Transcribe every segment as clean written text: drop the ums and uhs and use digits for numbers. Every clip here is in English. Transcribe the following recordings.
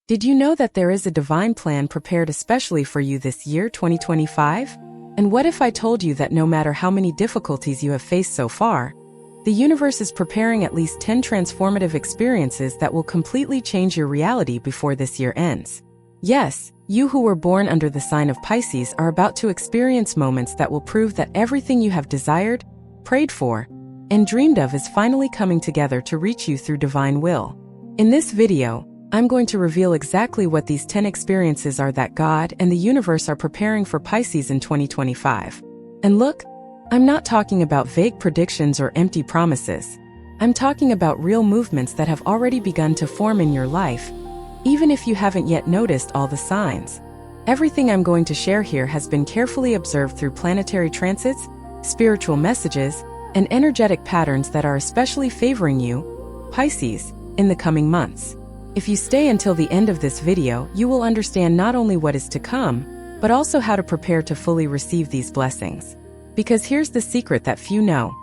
Did you know that there is a divine plan prepared especially for you this year, 2025? And what if I told you that no matter how many difficulties you have faced so far, the universe is preparing at least 10 transformative experiences that will completely change your reality before this year ends? Yes, you who were born under the sign of Pisces are about to experience moments that will prove that everything you have desired, prayed for, and dreamed of is finally coming together to reach you through divine will. In this video, I'm going to reveal exactly what these 10 experiences are that God and the universe are preparing for Pisces in 2025. And look, I'm not talking about vague predictions or empty promises. I'm talking about real movements that have already begun to form in your life, even if you haven't yet noticed all the signs. Everything I'm going to share here has been carefully observed through planetary transits, spiritual messages, and energetic patterns that are especially favoring you, Pisces, in the coming months. If you stay until the end of this video, you will understand not only what is to come, but also how to prepare to fully receive these blessings. Because here's the secret that few know.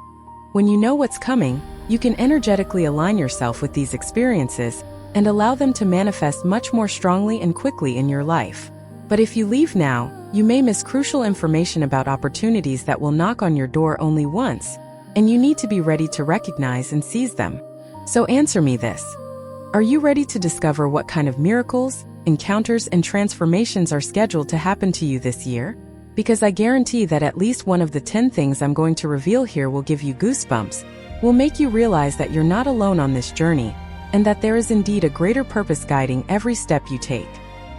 When you know what's coming, you can energetically align yourself with these experiences and allow them to manifest much more strongly and quickly in your life. But if you leave now, you may miss crucial information about opportunities that will knock on your door only once, and you need to be ready to recognize and seize them. So answer me this. Are you ready to discover what kind of miracles, encounters, and transformations are scheduled to happen to you this year? Because I guarantee that at least one of the 10 things I'm going to reveal here will give you goosebumps, will make you realize that you're not alone on this journey, and that there is indeed a greater purpose guiding every step you take.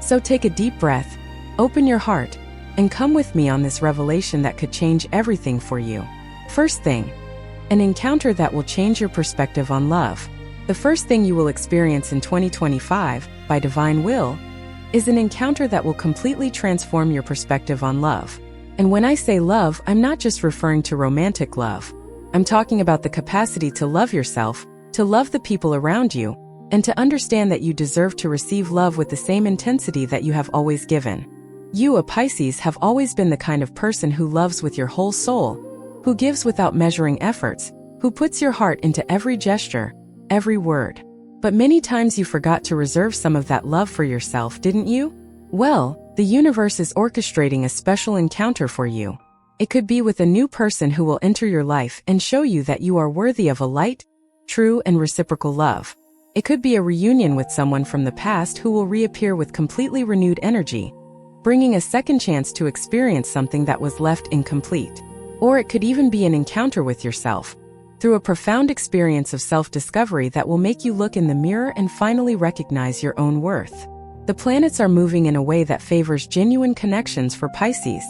So take a deep breath, open your heart, and come with me on this revelation that could change everything for you. First thing, an encounter that will change your perspective on love. The first thing you will experience in 2025, by divine will, is an encounter that will completely transform your perspective on love. And when I say love, I'm not just referring to romantic love. I'm talking about the capacity to love yourself, to love the people around you, and to understand that you deserve to receive love with the same intensity that you have always given. You, a Pisces, have always been the kind of person who loves with your whole soul, who gives without measuring efforts, who puts your heart into every gesture, every word. But many times you forgot to reserve some of that love for yourself, didn't you? Well, the universe is orchestrating a special encounter for you. It could be with a new person who will enter your life and show you that you are worthy of a light, true, and reciprocal love. It could be a reunion with someone from the past who will reappear with completely renewed energy, bringing a second chance to experience something that was left incomplete. Or it could even be an encounter with yourself, through a profound experience of self-discovery that will make you look in the mirror and finally recognize your own worth. The planets are moving in a way that favors genuine connections for Pisces.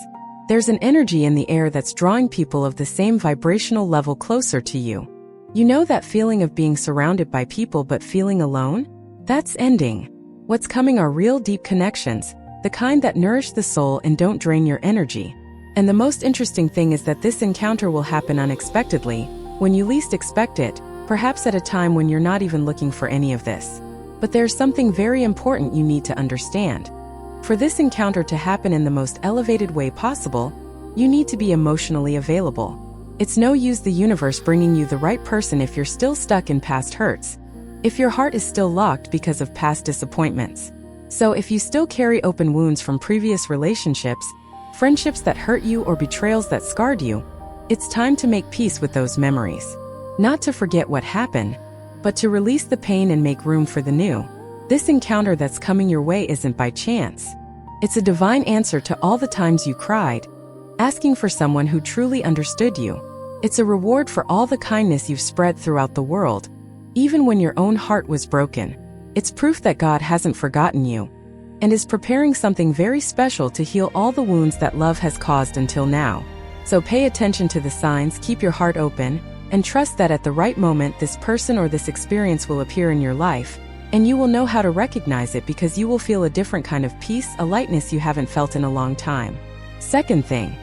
There's an energy in the air that's drawing people of the same vibrational level closer to you. You know that feeling of being surrounded by people but feeling alone? That's ending. What's coming are real deep connections, the kind that nourish the soul and don't drain your energy. And the most interesting thing is that this encounter will happen unexpectedly, when you least expect it, perhaps at a time when you're not even looking for any of this. But there's something very important you need to understand. For this encounter to happen in the most elevated way possible, you need to be emotionally available. It's no use the universe bringing you the right person if you're still stuck in past hurts, if your heart is still locked because of past disappointments. So if you still carry open wounds from previous relationships, friendships that hurt you, or betrayals that scarred you, it's time to make peace with those memories. Not to forget what happened, but to release the pain and make room for the new. This encounter that's coming your way isn't by chance. It's a divine answer to all the times you cried, asking for someone who truly understood you. It's a reward for all the kindness you've spread throughout the world, even when your own heart was broken. It's proof that God hasn't forgotten you, and is preparing something very special to heal all the wounds that love has caused until now. So pay attention to the signs, keep your heart open, and trust that at the right moment this person or this experience will appear in your life, and you will know how to recognize it because you will feel a different kind of peace, a lightness you haven't felt in a long time. Second thing,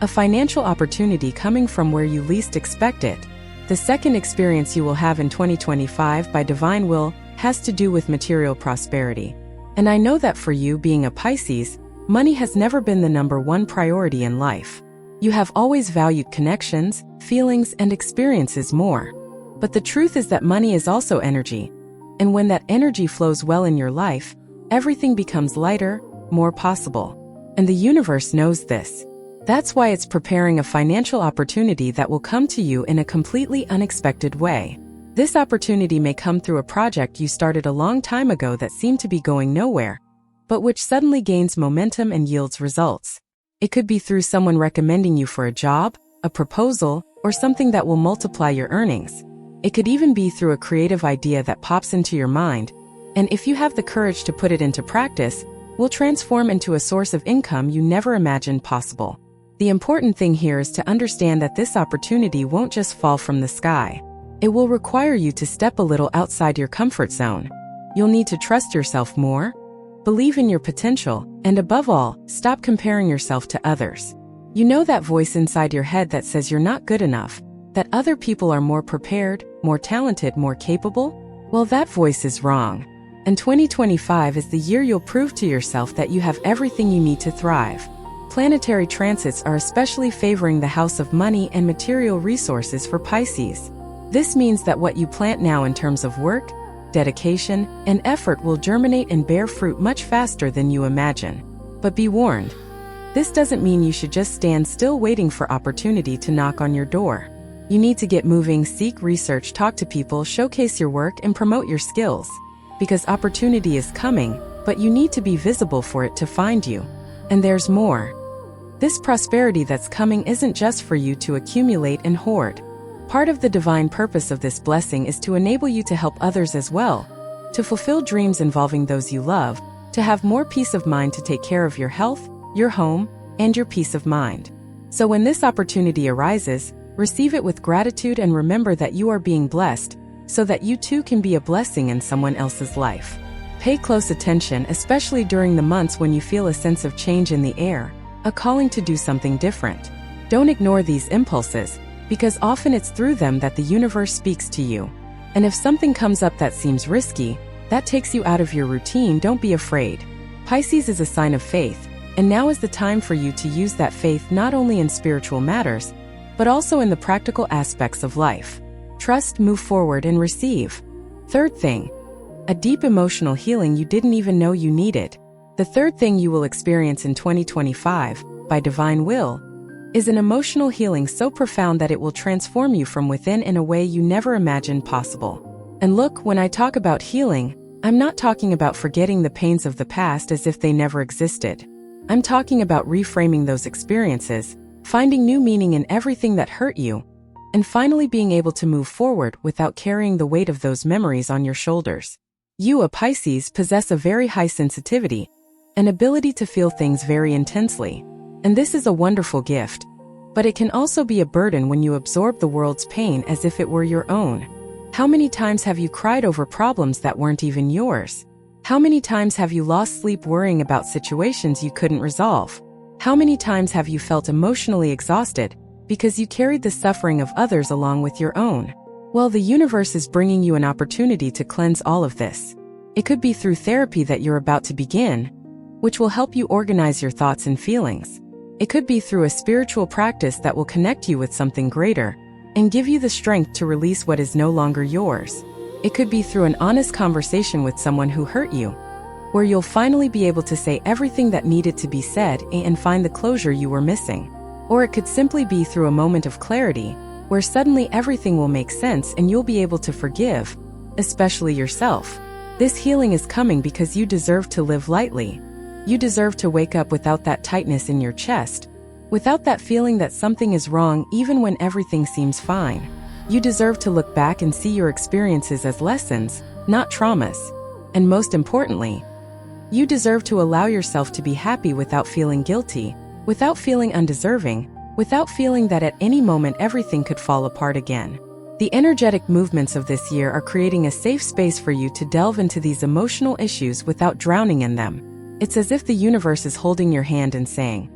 a financial opportunity coming from where you least expect it. The second experience you will have in 2025 by divine will has to do with material prosperity. And I know that for you, being a Pisces, money has never been the #1 priority in life. You have always valued connections, feelings, and experiences more. But the truth is that money is also energy. And when that energy flows well in your life, everything becomes lighter, more possible. And the universe knows this. That's why it's preparing a financial opportunity that will come to you in a completely unexpected way. This opportunity may come through a project you started a long time ago that seemed to be going nowhere, but which suddenly gains momentum and yields results. It could be through someone recommending you for a job, a proposal, or something that will multiply your earnings. It could even be through a creative idea that pops into your mind, and if you have the courage to put it into practice, will transform into a source of income you never imagined possible. The important thing here is to understand that this opportunity won't just fall from the sky. It will require you to step a little outside your comfort zone. You'll need to trust yourself more, believe in your potential, and above all, stop comparing yourself to others. You know that voice inside your head that says you're not good enough, that other people are more prepared, more talented, more capable? Well, that voice is wrong. And 2025 is the year you'll prove to yourself that you have everything you need to thrive. Planetary transits are especially favoring the house of money and material resources for Pisces. This means that what you plant now in terms of work, dedication, and effort will germinate and bear fruit much faster than you imagine. But be warned, this doesn't mean you should just stand still waiting for opportunity to knock on your door. You need to get moving, seek research, talk to people, showcase your work, and promote your skills. Because opportunity is coming, but you need to be visible for it to find you. And there's more. This prosperity that's coming isn't just for you to accumulate and hoard. Part of the divine purpose of this blessing is to enable you to help others as well, to fulfill dreams involving those you love, to have more peace of mind, to take care of your health, your home, and your peace of mind. So when this opportunity arises, receive it with gratitude and remember that you are being blessed, so that you too can be a blessing in someone else's life. Pay close attention, especially during the months when you feel a sense of change in the air, a calling to do something different. Don't ignore these impulses, because often it's through them that the universe speaks to you. And if something comes up that seems risky, that takes you out of your routine, don't be afraid. Pisces is a sign of faith, and now is the time for you to use that faith not only in spiritual matters, but also in the practical aspects of life. Trust, move forward, and receive. Third thing, a deep emotional healing you didn't even know you needed. The third thing you will experience in 2025, by divine will, is an emotional healing so profound that it will transform you from within in a way you never imagined possible. And look, when I talk about healing, I'm not talking about forgetting the pains of the past as if they never existed. I'm talking about reframing those experiences, finding new meaning in everything that hurt you, and finally being able to move forward without carrying the weight of those memories on your shoulders. You, a Pisces, possess a very high sensitivity, an ability to feel things very intensely. And this is a wonderful gift. But it can also be a burden when you absorb the world's pain as if it were your own. How many times have you cried over problems that weren't even yours? How many times have you lost sleep worrying about situations you couldn't resolve? How many times have you felt emotionally exhausted because you carried the suffering of others along with your own? Well, the universe is bringing you an opportunity to cleanse all of this. It could be through therapy that you're about to begin, which will help you organize your thoughts and feelings. It could be through a spiritual practice that will connect you with something greater and give you the strength to release what is no longer yours. It could be through an honest conversation with someone who hurt you, where you'll finally be able to say everything that needed to be said and find the closure you were missing. Or it could simply be through a moment of clarity, where suddenly everything will make sense and you'll be able to forgive, especially yourself. This healing is coming because you deserve to live lightly. You deserve to wake up without that tightness in your chest, without that feeling that something is wrong even when everything seems fine. You deserve to look back and see your experiences as lessons, not traumas. And most importantly, you deserve to allow yourself to be happy without feeling guilty, without feeling undeserving, without feeling that at any moment everything could fall apart again. The energetic movements of this year are creating a safe space for you to delve into these emotional issues without drowning in them. It's as if the universe is holding your hand and saying,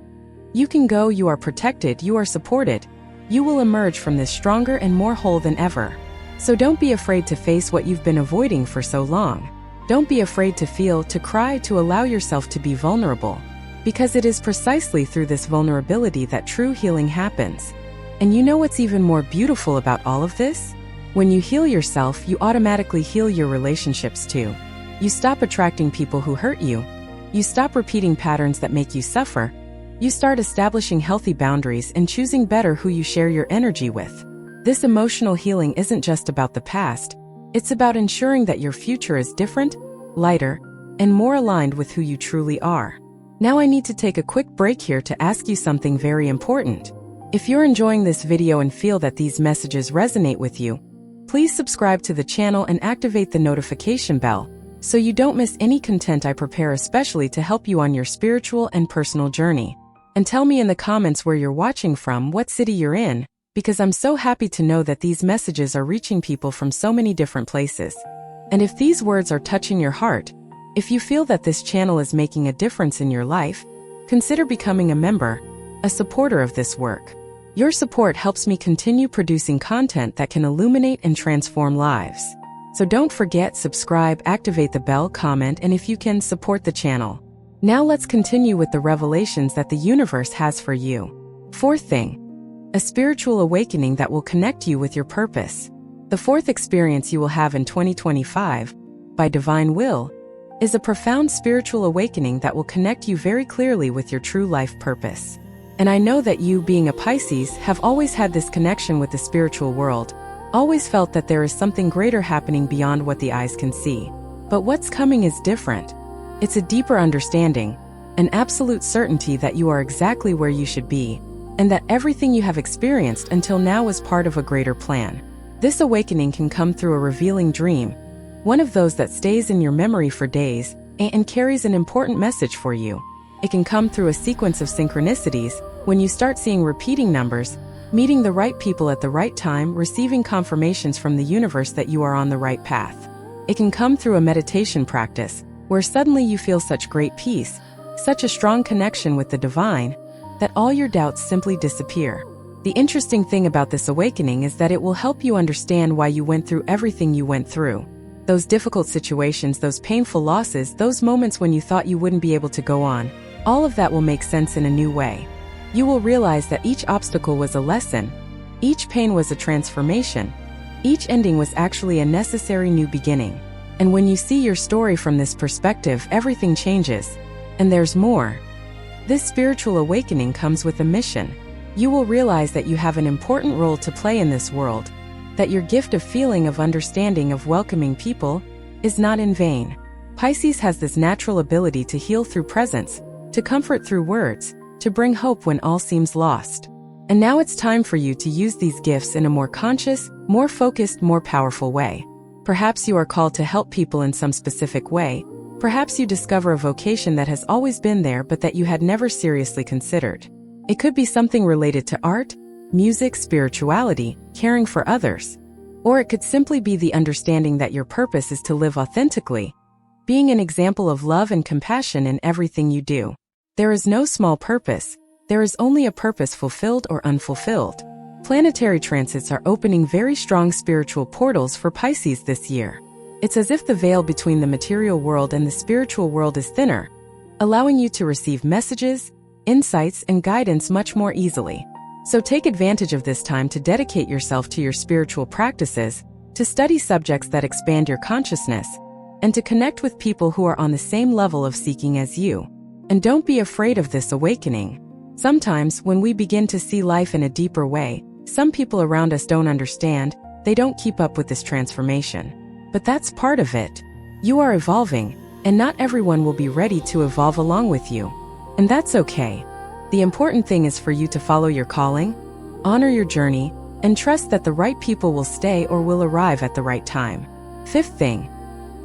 "You can go, you are protected, you are supported. You will emerge from this stronger and more whole than ever." So don't be afraid to face what you've been avoiding for so long. Don't be afraid to feel, to cry, to allow yourself to be vulnerable. Because it is precisely through this vulnerability that true healing happens. And you know what's even more beautiful about all of this? When you heal yourself, you automatically heal your relationships too. You stop attracting people who hurt you. You stop repeating patterns that make you suffer. You start establishing healthy boundaries and choosing better who you share your energy with. This emotional healing isn't just about the past. It's about ensuring that your future is different, lighter, and more aligned with who you truly are. Now I need to take a quick break here to ask you something very important. If you're enjoying this video and feel that these messages resonate with you, please subscribe to the channel and activate the notification bell so you don't miss any content I prepare especially to help you on your spiritual and personal journey. And tell me in the comments where you're watching from, what city you're in, because I'm so happy to know that these messages are reaching people from so many different places. And if these words are touching your heart, if you feel that this channel is making a difference in your life, consider becoming a member, a supporter of this work. Your support helps me continue producing content that can illuminate and transform lives. So don't forget, subscribe, activate the bell, comment, and if you can, support the channel. Now let's continue with the revelations that the universe has for you. Fourth thing, a spiritual awakening that will connect you with your purpose. The fourth experience you will have in 2025, by divine will, is a profound spiritual awakening that will connect you very clearly with your true life purpose. And I know that you, being a Pisces, have always had this connection with the spiritual world, always felt that there is something greater happening beyond what the eyes can see. But what's coming is different. It's a deeper understanding, an absolute certainty that you are exactly where you should be, and that everything you have experienced until now is part of a greater plan. This awakening can come through a revealing dream, one of those that stays in your memory for days and carries an important message for you. It can come through a sequence of synchronicities, when you start seeing repeating numbers, meeting the right people at the right time, receiving confirmations from the universe that you are on the right path. It can come through a meditation practice, where suddenly you feel such great peace, such a strong connection with the divine, that all your doubts simply disappear. The interesting thing about this awakening is that it will help you understand why you went through everything you went through. Those difficult situations, those painful losses, those moments when you thought you wouldn't be able to go on, all of that will make sense in a new way. You will realize that each obstacle was a lesson, each pain was a transformation, each ending was actually a necessary new beginning. And when you see your story from this perspective, everything changes. And there's more. This spiritual awakening comes with a mission. You will realize that you have an important role to play in this world, that your gift of feeling, of understanding, of welcoming people, is not in vain. Pisces has this natural ability to heal through presence, to comfort through words, to bring hope when all seems lost. And now it's time for you to use these gifts in a more conscious, more focused, more powerful way. Perhaps you are called to help people in some specific way. Perhaps you discover a vocation that has always been there but that you had never seriously considered. It could be something related to art, music, spirituality, caring for others. Or it could simply be the understanding that your purpose is to live authentically, being an example of love and compassion in everything you do. There is no small purpose, there is only a purpose fulfilled or unfulfilled. Planetary transits are opening very strong spiritual portals for Pisces this year. It's as if the veil between the material world and the spiritual world is thinner, allowing you to receive messages, insights, and guidance much more easily. So take advantage of this time to dedicate yourself to your spiritual practices, to study subjects that expand your consciousness, and to connect with people who are on the same level of seeking as you. And don't be afraid of this awakening. Sometimes, when we begin to see life in a deeper way, some people around us don't understand, they don't keep up with this transformation. But that's part of it. You are evolving, and not everyone will be ready to evolve along with you. And that's okay. The important thing is for you to follow your calling, honor your journey, and trust that the right people will stay or will arrive at the right time. Fifth thing,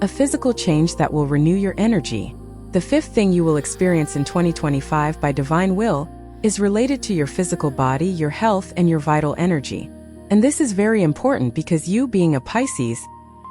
a physical change that will renew your energy. The fifth thing you will experience in 2025 by divine will is related to your physical body, your health, and your vital energy. And this is very important because you, being a Pisces,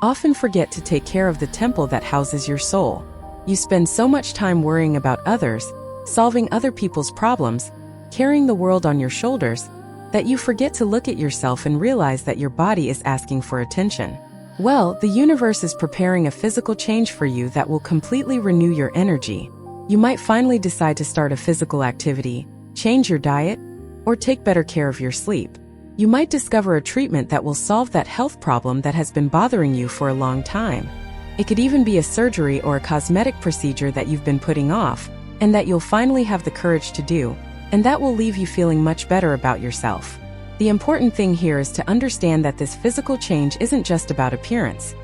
often forget to take care of the temple that houses your soul. You spend so much time worrying about others, solving other people's problems, carrying the world on your shoulders, that you forget to look at yourself and realize that your body is asking for attention. Well, the universe is preparing a physical change for you that will completely renew your energy. You might finally decide to start a physical activity, change your diet, or take better care of your sleep. You might discover a treatment that will solve that health problem that has been bothering you for a long time. It could even be a surgery or a cosmetic procedure that you've been putting off, and that you'll finally have the courage to do, and that will leave you feeling much better about yourself. The important thing here is to understand that this physical change isn't just about appearance.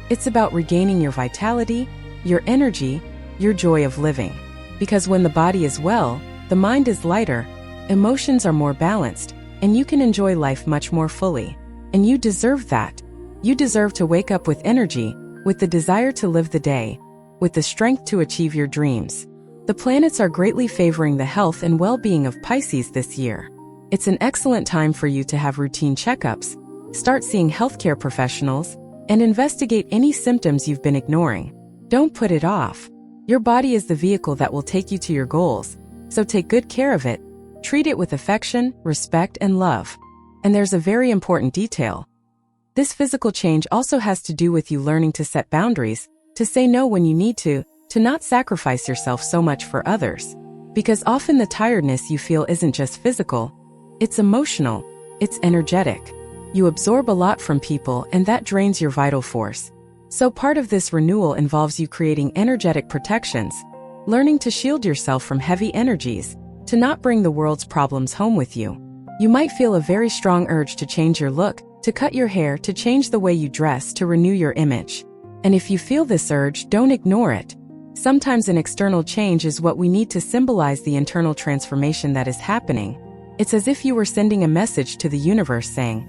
It's about regaining your vitality, your energy, your joy of living. Because when the body is well, the mind is lighter, emotions are more balanced, and you can enjoy life much more fully. And you deserve that. You deserve to wake up with energy, with the desire to live the day, with the strength to achieve your dreams. The planets are greatly favoring the health and well-being of Pisces this year. It's an excellent time for you to have routine checkups, start seeing healthcare professionals, and investigate any symptoms you've been ignoring. Don't put it off. Your body is the vehicle that will take you to your goals, so take good care of it. Treat it with affection, respect, and love. And there's a very important detail. This physical change also has to do with you learning to set boundaries, to say no when you need to not sacrifice yourself so much for others. Because often the tiredness you feel isn't just physical, it's emotional, it's energetic. You absorb a lot from people and that drains your vital force. So part of this renewal involves you creating energetic protections, learning to shield yourself from heavy energies, to not bring the world's problems home with you. You might feel a very strong urge to change your look, to cut your hair, to change the way you dress, to renew your image. And if you feel this urge, don't ignore it. Sometimes an external change is what we need to symbolize the internal transformation that is happening. It's as if you were sending a message to the universe saying,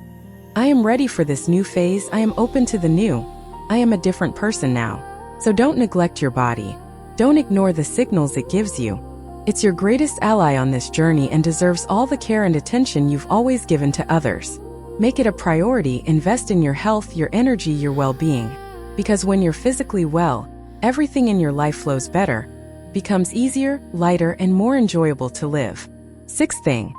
I am ready for this new phase, I am open to the new. I am a different person now. So don't neglect your body. Don't ignore the signals it gives you. It's your greatest ally on this journey and deserves all the care and attention you've always given to others. Make it a priority, invest in your health, your energy, your well-being. Because when you're physically well, everything in your life flows better, becomes easier, lighter, and more enjoyable to live. Sixth thing.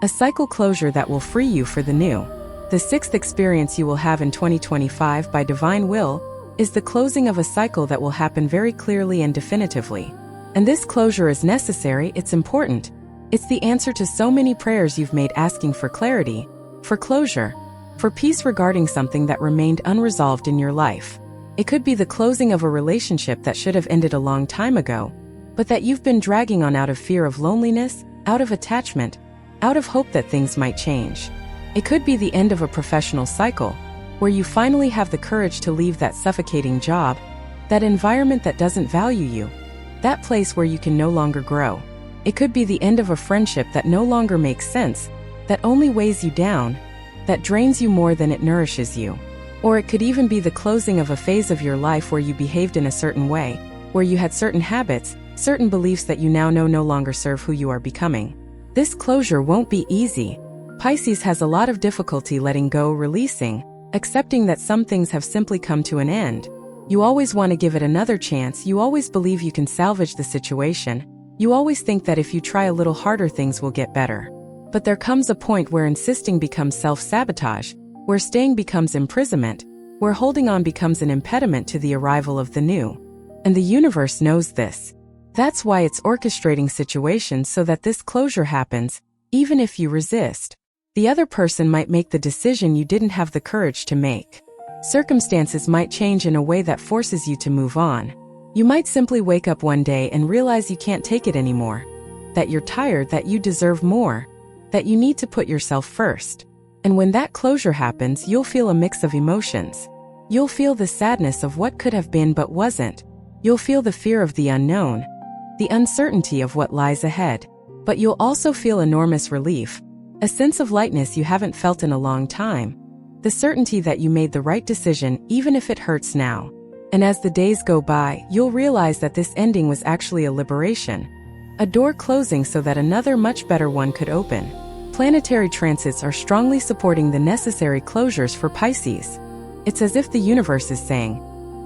A cycle closure that will free you for the new. The sixth experience you will have in 2025 by divine will is the closing of a cycle that will happen very clearly and definitively. And this closure is necessary, it's important. It's the answer to so many prayers you've made asking for clarity, for closure, for peace regarding something that remained unresolved in your life. It could be the closing of a relationship that should have ended a long time ago, but that you've been dragging on out of fear of loneliness, out of attachment, out of hope that things might change. It could be the end of a professional cycle, where you finally have the courage to leave that suffocating job, that environment that doesn't value you, that place where you can no longer grow. It could be the end of a friendship that no longer makes sense, that only weighs you down, that drains you more than it nourishes you. Or it could even be the closing of a phase of your life where you behaved in a certain way, where you had certain habits, certain beliefs that you now know no longer serve who you are becoming. This closure won't be easy. Pisces has a lot of difficulty letting go, releasing, accepting that some things have simply come to an end. You always want to give it another chance, you always believe you can salvage the situation, you always think that if you try a little harder things will get better. But there comes a point where insisting becomes self-sabotage, where staying becomes imprisonment, where holding on becomes an impediment to the arrival of the new. And the universe knows this. That's why it's orchestrating situations so that this closure happens, even if you resist. The other person might make the decision you didn't have the courage to make. Circumstances might change in a way that forces you to move on. You might simply wake up one day and realize you can't take it anymore, that you're tired, that you deserve more, that you need to put yourself first. And when that closure happens, you'll feel a mix of emotions. You'll feel the sadness of what could have been but wasn't. You'll feel the fear of the unknown, the uncertainty of what lies ahead. But you'll also feel enormous relief, a sense of lightness you haven't felt in a long time, the certainty that you made the right decision even if it hurts now. And as the days go by, you'll realize that this ending was actually a liberation, a door closing so that another much better one could open. Planetary transits are strongly supporting the necessary closures for Pisces. It's as if the universe is saying,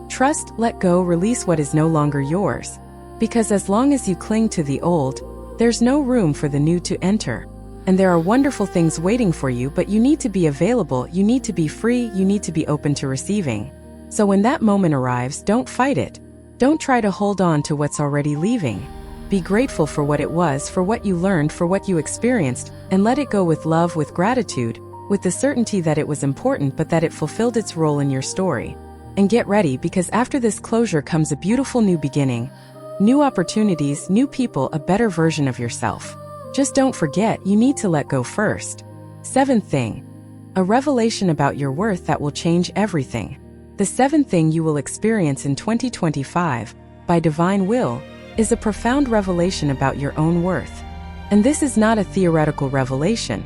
trust, let go, release what is no longer yours. Because as long as you cling to the old, there's no room for the new to enter. And there are wonderful things waiting for you, but you need to be available, you need to be free, you need to be open to receiving. So when that moment arrives, don't fight it. Don't try to hold on to what's already leaving. Be grateful for what it was, for what you learned, for what you experienced, and let it go with love, with gratitude, with the certainty that it was important but that it fulfilled its role in your story. And get ready, because after this closure comes a beautiful new beginning. New opportunities, new people, a better version of yourself. Just don't forget, you need to let go first. Seventh thing. A revelation about your worth that will change everything. The seventh thing you will experience in 2025, by divine will, is a profound revelation about your own worth. And this is not a theoretical revelation.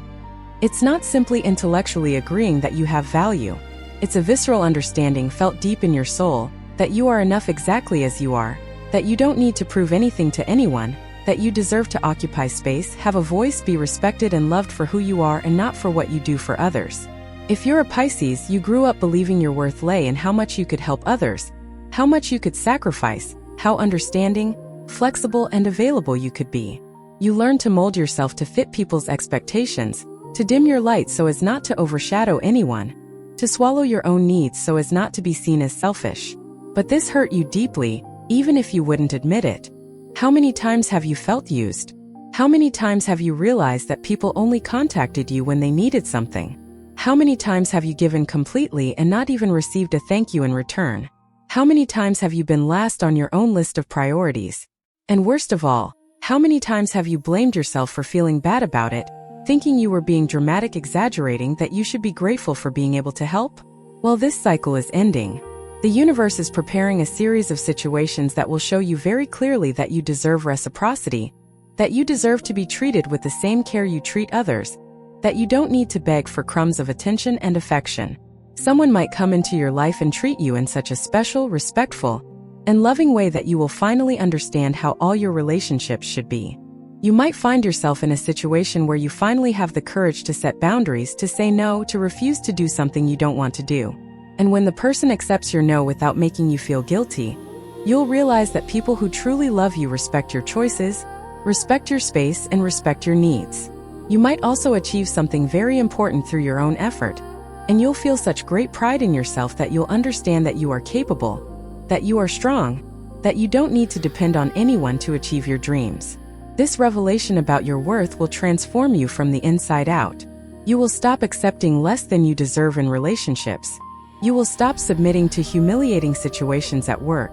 It's not simply intellectually agreeing that you have value. It's a visceral understanding felt deep in your soul, that you are enough exactly as you are, that you don't need to prove anything to anyone, that you deserve to occupy space, have a voice, be respected and loved for who you are and not for what you do for others. If you're a Pisces, you grew up believing your worth lay in how much you could help others, how much you could sacrifice, how understanding, flexible and available you could be. You learned to mold yourself to fit people's expectations, to dim your light so as not to overshadow anyone, to swallow your own needs so as not to be seen as selfish. But this hurt you deeply, even if you wouldn't admit it. How many times have you felt used? How many times have you realized that people only contacted you when they needed something? How many times have you given completely and not even received a thank you in return? How many times have you been last on your own list of priorities? And worst of all, how many times have you blamed yourself for feeling bad about it, thinking you were being dramatic, exaggerating that you should be grateful for being able to help? Well, this cycle is ending. The universe is preparing a series of situations that will show you very clearly that you deserve reciprocity, that you deserve to be treated with the same care you treat others, that you don't need to beg for crumbs of attention and affection. Someone might come into your life and treat you in such a special, respectful, and loving way that you will finally understand how all your relationships should be. You might find yourself in a situation where you finally have the courage to set boundaries, to say no, to refuse to do something you don't want to do. And when the person accepts your no without making you feel guilty, you'll realize that people who truly love you respect your choices, respect your space, and respect your needs. You might also achieve something very important through your own effort, and you'll feel such great pride in yourself that you'll understand that you are capable, that you are strong, that you don't need to depend on anyone to achieve your dreams. This revelation about your worth will transform you from the inside out. You will stop accepting less than you deserve in relationships. You will stop submitting to humiliating situations at work.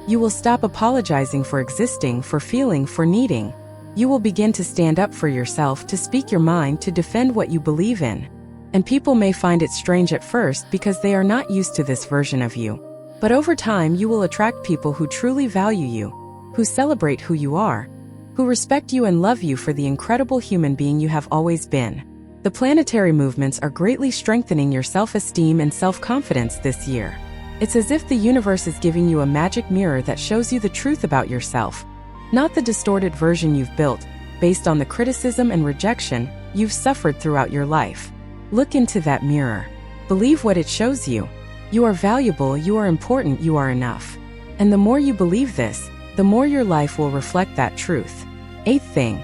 You will stop apologizing for existing, for feeling, for needing. You will begin to stand up for yourself, to speak your mind, to defend what you believe in. And people may find it strange at first because they are not used to this version of you. But over time, you will attract people who truly value you, who celebrate who you are, who respect you and love you for the incredible human being you have always been. The planetary movements are greatly strengthening your self-esteem and self-confidence this year. It's as if the universe is giving you a magic mirror that shows you the truth about yourself, not the distorted version you've built, based on the criticism and rejection you've suffered throughout your life. Look into that mirror. Believe what it shows you. You are valuable, you are important, you are enough. And the more you believe this, the more your life will reflect that truth. Eighth thing.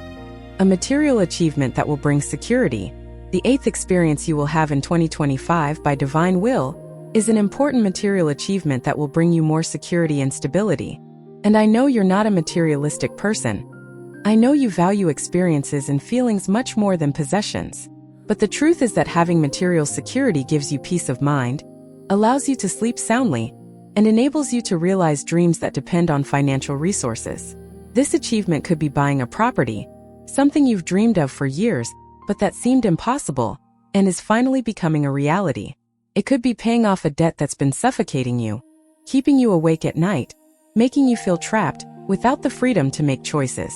A material achievement that will bring security. The eighth experience you will have in 2025 by divine will is an important material achievement that will bring you more security and stability. And I know you're not a materialistic person. I know you value experiences and feelings much more than possessions. But the truth is that having material security gives you peace of mind, allows you to sleep soundly, and enables you to realize dreams that depend on financial resources. This achievement could be buying a property, something you've dreamed of for years, but that seemed impossible, and is finally becoming a reality. It could be paying off a debt that's been suffocating you, keeping you awake at night, making you feel trapped, without the freedom to make choices.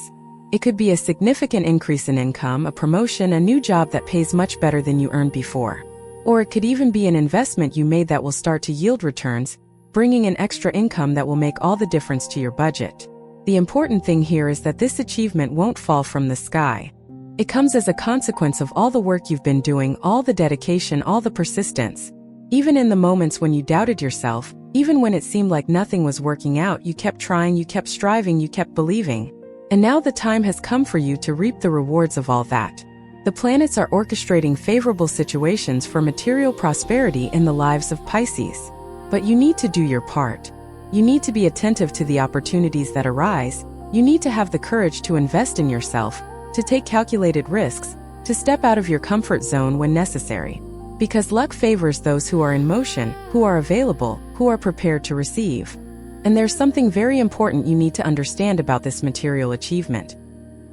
It could be a significant increase in income, a promotion, a new job that pays much better than you earned before. Or it could even be an investment you made that will start to yield returns, bringing in extra income that will make all the difference to your budget. The important thing here is that this achievement won't fall from the sky. It comes as a consequence of all the work you've been doing, all the dedication, all the persistence. Even in the moments when you doubted yourself, even when it seemed like nothing was working out, you kept trying, you kept striving, you kept believing. And now the time has come for you to reap the rewards of all that. The planets are orchestrating favorable situations for material prosperity in the lives of Pisces. But you need to do your part. You need to be attentive to the opportunities that arise. You need to have the courage to invest in yourself, to take calculated risks, to step out of your comfort zone when necessary. Because luck favors those who are in motion, who are available, who are prepared to receive. And there's something very important you need to understand about this material achievement.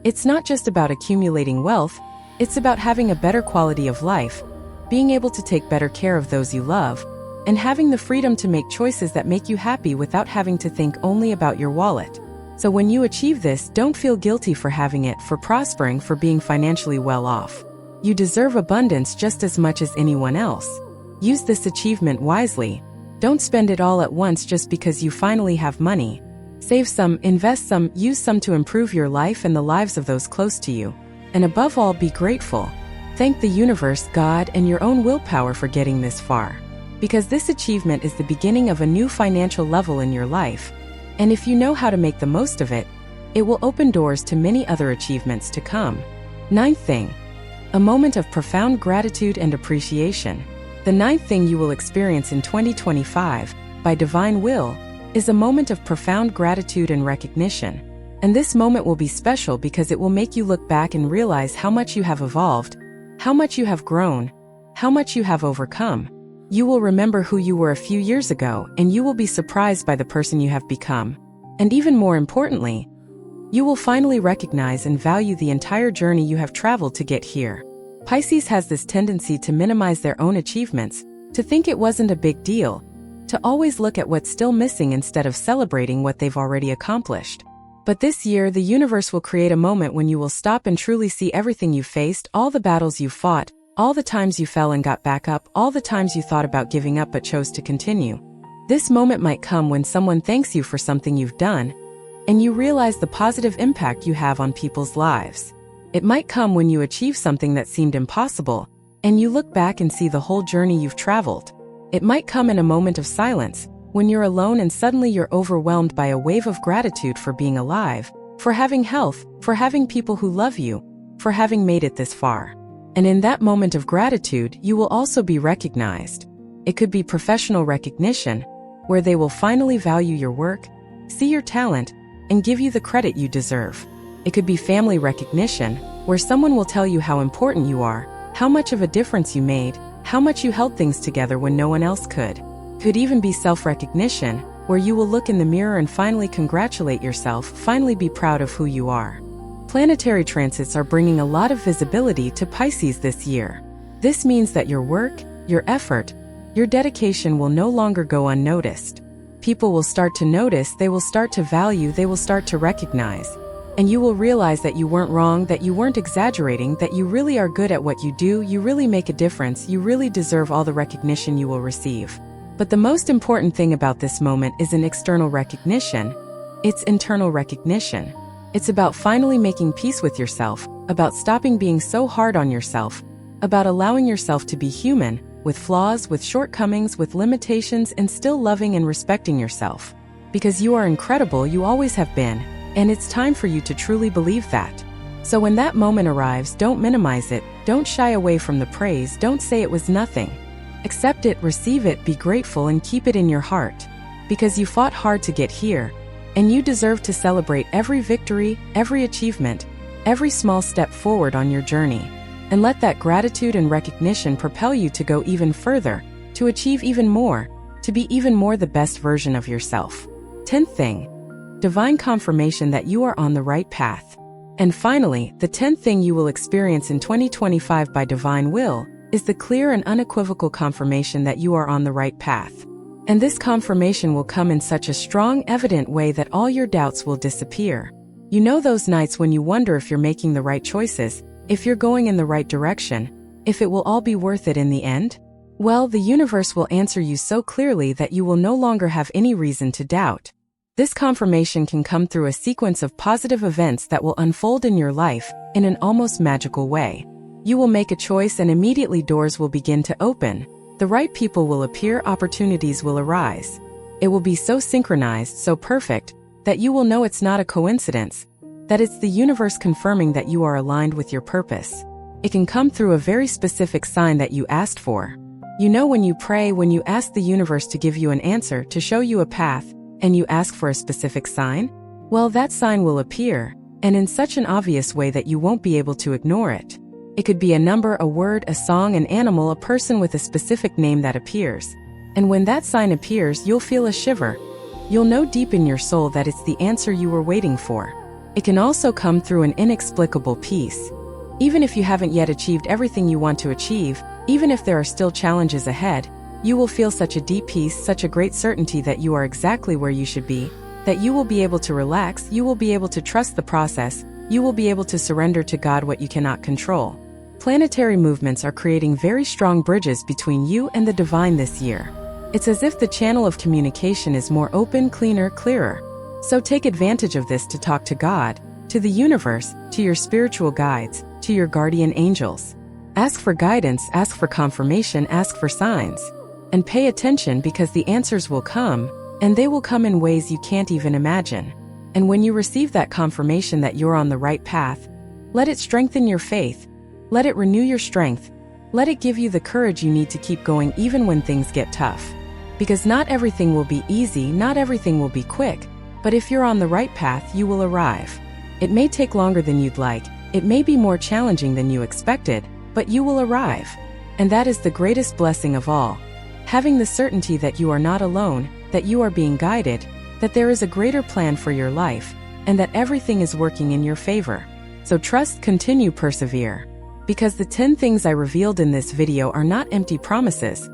It's not just about accumulating wealth, it's about having a better quality of life, being able to take better care of those you love, and having the freedom to make choices that make you happy without having to think only about your wallet. So when you achieve this, don't feel guilty for having it, for prospering, for being financially well off. You deserve abundance just as much as anyone else. Use this achievement wisely. Don't spend it all at once just because you finally have money. Save some, invest some, use some to improve your life and the lives of those close to you. And above all, be grateful. Thank the universe, God, and your own willpower for getting this far. Because this achievement is the beginning of a new financial level in your life. And if you know how to make the most of it, it will open doors to many other achievements to come. Ninth thing. A moment of profound gratitude and appreciation. The ninth thing you will experience in 2025, by divine will, is a moment of profound gratitude and recognition. And this moment will be special because it will make you look back and realize how much you have evolved, how much you have grown, how much you have overcome. You will remember who you were a few years ago, and you will be surprised by the person you have become. And even more importantly, you will finally recognize and value the entire journey you have traveled to get here. Pisces has this tendency to minimize their own achievements, to think it wasn't a big deal, to always look at what's still missing instead of celebrating what they've already accomplished. But this year, the universe will create a moment when you will stop and truly see everything you faced, all the battles you fought, all the times you fell and got back up, all the times you thought about giving up but chose to continue. This moment might come when someone thanks you for something you've done, and you realize the positive impact you have on people's lives. It might come when you achieve something that seemed impossible, and you look back and see the whole journey you've traveled. It might come in a moment of silence, when you're alone and suddenly you're overwhelmed by a wave of gratitude for being alive, for having health, for having people who love you, for having made it this far. And in that moment of gratitude, you will also be recognized. It could be professional recognition, where they will finally value your work, see your talent, and give you the credit you deserve. It could be family recognition, where someone will tell you how important you are, how much of a difference you made, how much you held things together when no one else could. Could even be self-recognition, where you will look in the mirror and finally congratulate yourself, finally be proud of who you are. Planetary transits are bringing a lot of visibility to Pisces this year. This means that your work, your effort, your dedication will no longer go unnoticed. People will start to notice, they will start to value, they will start to recognize. And you will realize that you weren't wrong, that you weren't exaggerating, that you really are good at what you do, you really make a difference, you really deserve all the recognition you will receive. But the most important thing about this moment isn't external recognition, it's internal recognition. It's about finally making peace with yourself, about stopping being so hard on yourself, about allowing yourself to be human, with flaws, with shortcomings, with limitations, and still loving and respecting yourself. Because you are incredible, you always have been, and it's time for you to truly believe that. So when that moment arrives, don't minimize it, don't shy away from the praise, don't say it was nothing. Accept it, receive it, be grateful, and keep it in your heart. Because you fought hard to get here, and you deserve to celebrate every victory, every achievement, every small step forward on your journey. And let that gratitude and recognition propel you to go even further, to achieve even more, to be even more the best version of yourself. 10th thing. Divine confirmation that you are on the right path. And finally, the 10th thing you will experience in 2025 by divine will is the clear and unequivocal confirmation that you are on the right path. And this confirmation will come in such a strong, evident way that all your doubts will disappear. You know those nights when you wonder if you're making the right choices, if you're going in the right direction, if it will all be worth it in the end? Well, the universe will answer you so clearly that you will no longer have any reason to doubt. This confirmation can come through a sequence of positive events that will unfold in your life in an almost magical way. You will make a choice and immediately doors will begin to open. The right people will appear, opportunities will arise. It will be so synchronized, so perfect, that you will know it's not a coincidence, that it's the universe confirming that you are aligned with your purpose. It can come through a very specific sign that you asked for. You know, when you pray, when you ask the universe to give you an answer, to show you a path, and you ask for a specific sign, well, that sign will appear, and in such an obvious way that you won't be able to ignore it. It could be a number, a word, a song, an animal, a person with a specific name that appears. And when that sign appears, you'll feel a shiver. You'll know deep in your soul that it's the answer you were waiting for. It can also come through an inexplicable peace. Even if you haven't yet achieved everything you want to achieve, even if there are still challenges ahead, you will feel such a deep peace, such a great certainty that you are exactly where you should be, that you will be able to relax, you will be able to trust the process, you will be able to surrender to God what you cannot control. Planetary movements are creating very strong bridges between you and the divine this year. It's as if the channel of communication is more open, cleaner, clearer. So take advantage of this to talk to God, to the universe, to your spiritual guides, to your guardian angels. Ask for guidance, ask for confirmation, ask for signs. And pay attention because the answers will come, and they will come in ways you can't even imagine. And when you receive that confirmation that you're on the right path, let it strengthen your faith. Let it renew your strength. Let it give you the courage you need to keep going even when things get tough. Because not everything will be easy, not everything will be quick, but if you're on the right path, you will arrive. It may take longer than you'd like, it may be more challenging than you expected, but you will arrive. And that is the greatest blessing of all. Having the certainty that you are not alone, that you are being guided, that there is a greater plan for your life, and that everything is working in your favor. So trust, continue, persevere. Because the 10 things I revealed in this video are not empty promises.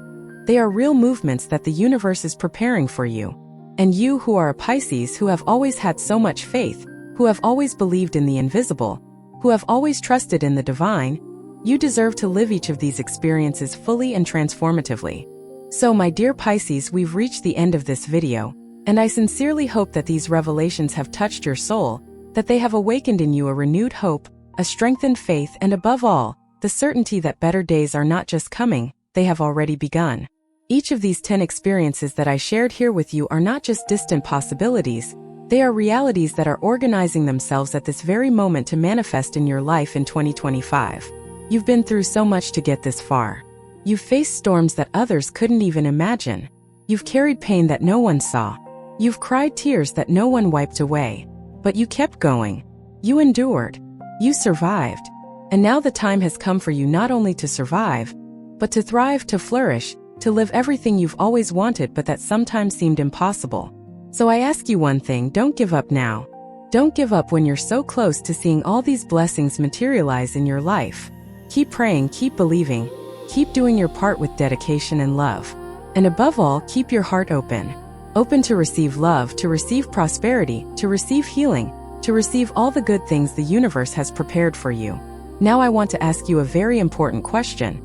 They are real movements that the universe is preparing for you. And you who are a Pisces, who have always had so much faith, who have always believed in the invisible, who have always trusted in the divine, you deserve to live each of these experiences fully and transformatively. So my dear Pisces, we've reached the end of this video, and I sincerely hope that these revelations have touched your soul, that they have awakened in you a renewed hope, a strengthened faith, and above all, the certainty that better days are not just coming, they have already begun. Each of these 10 experiences that I shared here with you are not just distant possibilities, they are realities that are organizing themselves at this very moment to manifest in your life in 2025. You've been through so much to get this far. You've faced storms that others couldn't even imagine. You've carried pain that no one saw. You've cried tears that no one wiped away. But you kept going. You endured. You survived. And now the time has come for you not only to survive, but to thrive, to flourish, to live everything you've always wanted but that sometimes seemed impossible. So I ask you one thing, don't give up now. Don't give up when you're so close to seeing all these blessings materialize in your life. Keep praying, keep believing, keep doing your part with dedication and love. And above all, keep your heart open. Open to receive love, to receive prosperity, to receive healing, to receive all the good things the universe has prepared for you. Now I want to ask you a very important question.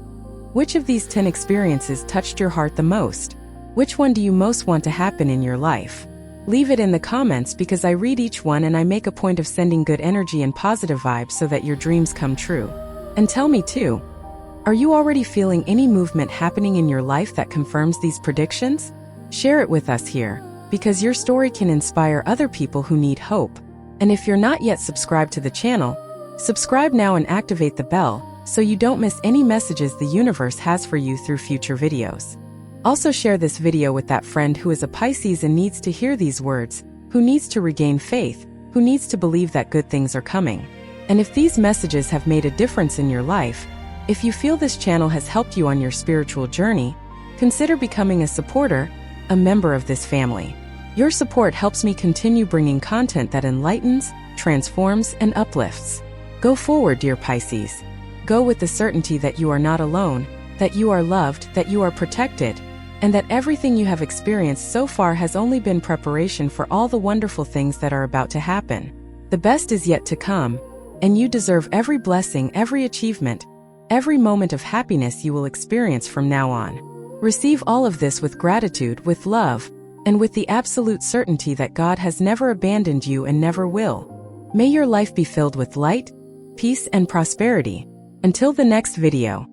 Which of these 10 experiences touched your heart the most? Which one do you most want to happen in your life? Leave it in the comments because I read each one and I make a point of sending good energy and positive vibes so that your dreams come true. And tell me too, are you already feeling any movement happening in your life that confirms these predictions? Share it with us here, because your story can inspire other people who need hope. And if you're not yet subscribed to the channel, subscribe now and activate the bell so you don't miss any messages the universe has for you through future videos. Also share this video with that friend who is a Pisces and needs to hear these words, who needs to regain faith, who needs to believe that good things are coming. And if these messages have made a difference in your life, if you feel this channel has helped you on your spiritual journey, consider becoming a supporter, a member of this family. Your support helps me continue bringing content that enlightens, transforms, and uplifts. Go forward, dear Pisces. Go with the certainty that you are not alone, that you are loved, that you are protected, and that everything you have experienced so far has only been preparation for all the wonderful things that are about to happen. The best is yet to come, and you deserve every blessing, every achievement, every moment of happiness you will experience from now on. Receive all of this with gratitude, with love, and with the absolute certainty that God has never abandoned you and never will. May your life be filled with light, peace, and prosperity. Until the next video.